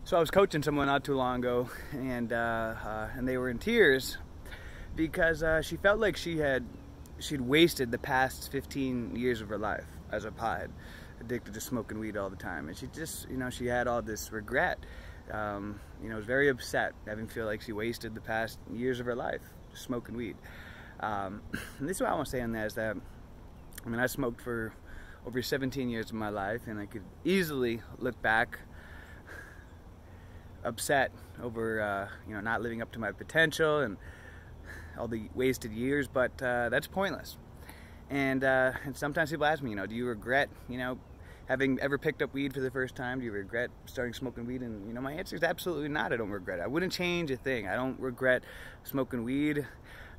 So I was coaching someone not too long ago, and they were in tears because she felt like she'd wasted the past 15 years of her life as a pothead, addicted to smoking weed all the time, and she just, she had all this regret. Was very upset, having feel like she wasted the past years of her life just smoking weed. And this is what I want to say on that is that, I smoked for over 17 years of my life, and I could easily look back upset over not living up to my potential and all the wasted years, but that's pointless. And sometimes people ask me, do you regret having ever picked up weed for the first time? Do you regret starting smoking weed? And my answer is absolutely not. I don't regret it. I wouldn't change a thing. I don't regret smoking weed.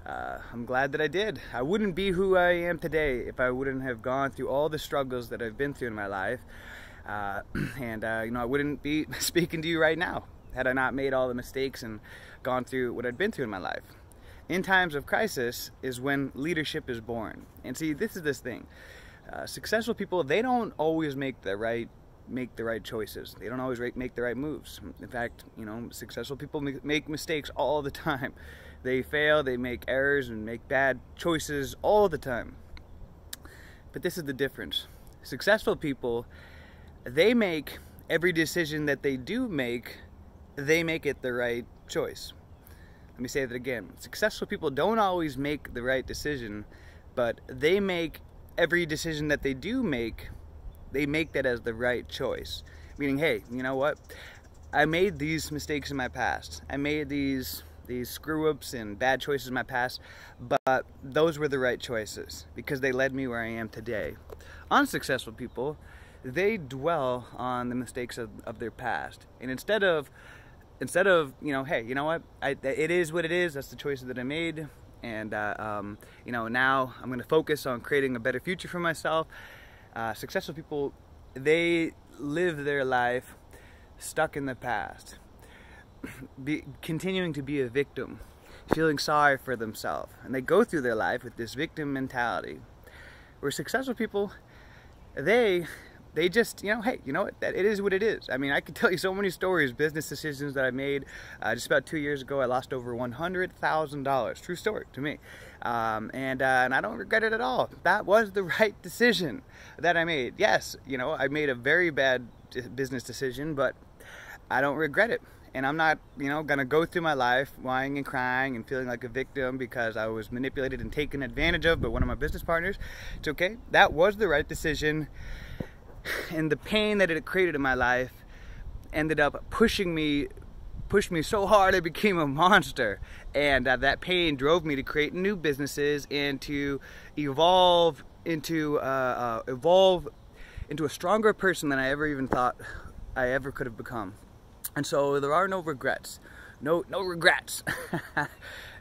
I'm glad that I did. I wouldn't be who I am today if I wouldn't have gone through all the struggles that I've been through in my life. I wouldn't be speaking to you right now had I not made all the mistakes and gone through what I'd been through in my life. In times of crisis is when leadership is born. And see, this is this thing. Successful people, they don't always make the right choices. They don't always make the right moves. In fact, successful people make mistakes all the time. They fail, they make errors and make bad choices all the time. But this is the difference. Successful people, they make every decision that they do make, they make it the right choice. Let me say that again. Successful people don't always make the right decision, but they make every decision that they do make, they make that as the right choice. Meaning, hey, you know what? I made these mistakes in my past. I made these screw-ups and bad choices in my past, but those were the right choices because they led me where I am today. Unsuccessful people, they dwell on the mistakes of their past. And instead of hey, you know what? It is what it is. That's the choices that I made. And, now I'm going to focus on creating a better future for myself. Successful people, they live their life stuck in the past, continuing to be a victim, feeling sorry for themselves. And they go through their life with this victim mentality. Where successful people, they just, hey, you know what, that it is what it is. I could tell you so many stories, business decisions that I made. Just about 2 years ago, I lost over $100,000. True story to me. And I don't regret it at all. That was the right decision that I made. Yes, I made a very bad business decision, but I don't regret it. And I'm not, gonna go through my life whining and crying and feeling like a victim because I was manipulated and taken advantage of by one of my business partners. It's okay. That was the right decision. And the pain that it created in my life ended up pushed me so hard I became a monster. And that pain drove me to create new businesses and to evolve into a stronger person than I ever even thought I ever could have become. And so there are no regrets. No regrets.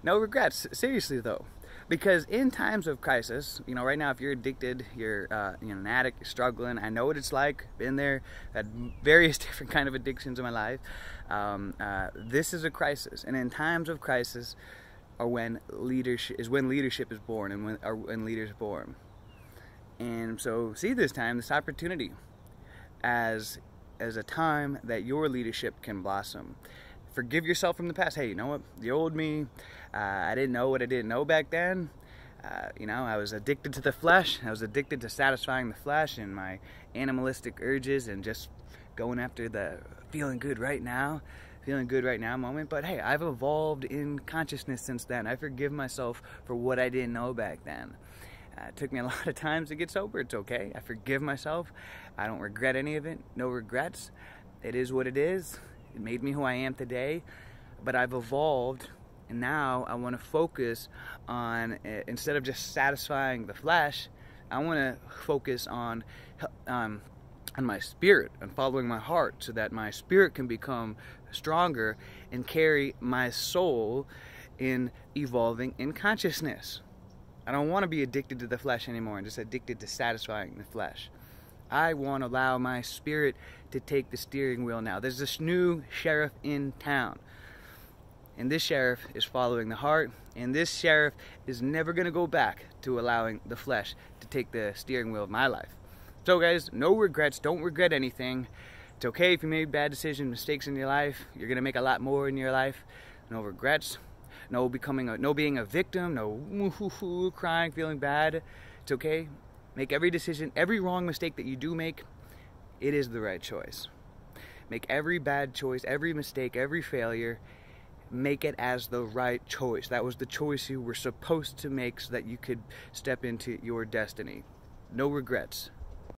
No regrets. Seriously though. Because in times of crisis, right now if you're addicted, you're an addict, you're struggling, I know what it's like, been there, had various different kind of addictions in my life. This is a crisis, and in times of crisis are when leadership is born and when leaders are born. And so see this opportunity as a time that your leadership can blossom. Forgive yourself from the past. Hey, you know what? The old me, I didn't know what I didn't know back then. I was addicted to the flesh. I was addicted to satisfying the flesh and my animalistic urges and just going after the feeling good right now moment. But hey, I've evolved in consciousness since then. I forgive myself for what I didn't know back then. It took me a lot of times to get sober. It's okay. I forgive myself. I don't regret any of it. No regrets. It is what it is. It made me who I am today, but I've evolved, and now I want to focus on, instead of just satisfying the flesh, I want to focus on my spirit and following my heart so that my spirit can become stronger and carry my soul in evolving in consciousness. I don't want to be addicted to the flesh anymore and just addicted to satisfying the flesh. I want to allow my spirit to take the steering wheel now. There's this new sheriff in town. And this sheriff is following the heart. And this sheriff is never going to go back to allowing the flesh to take the steering wheel of my life. So guys, no regrets. Don't regret anything. It's okay if you made bad decisions, mistakes in your life. You're gonna make a lot more in your life. No regrets, no being a victim, no crying, feeling bad. It's okay. Make every decision, every wrong mistake that you do make, it is the right choice. Make every bad choice, every mistake, every failure, make it as the right choice. That was the choice you were supposed to make so that you could step into your destiny. No regrets.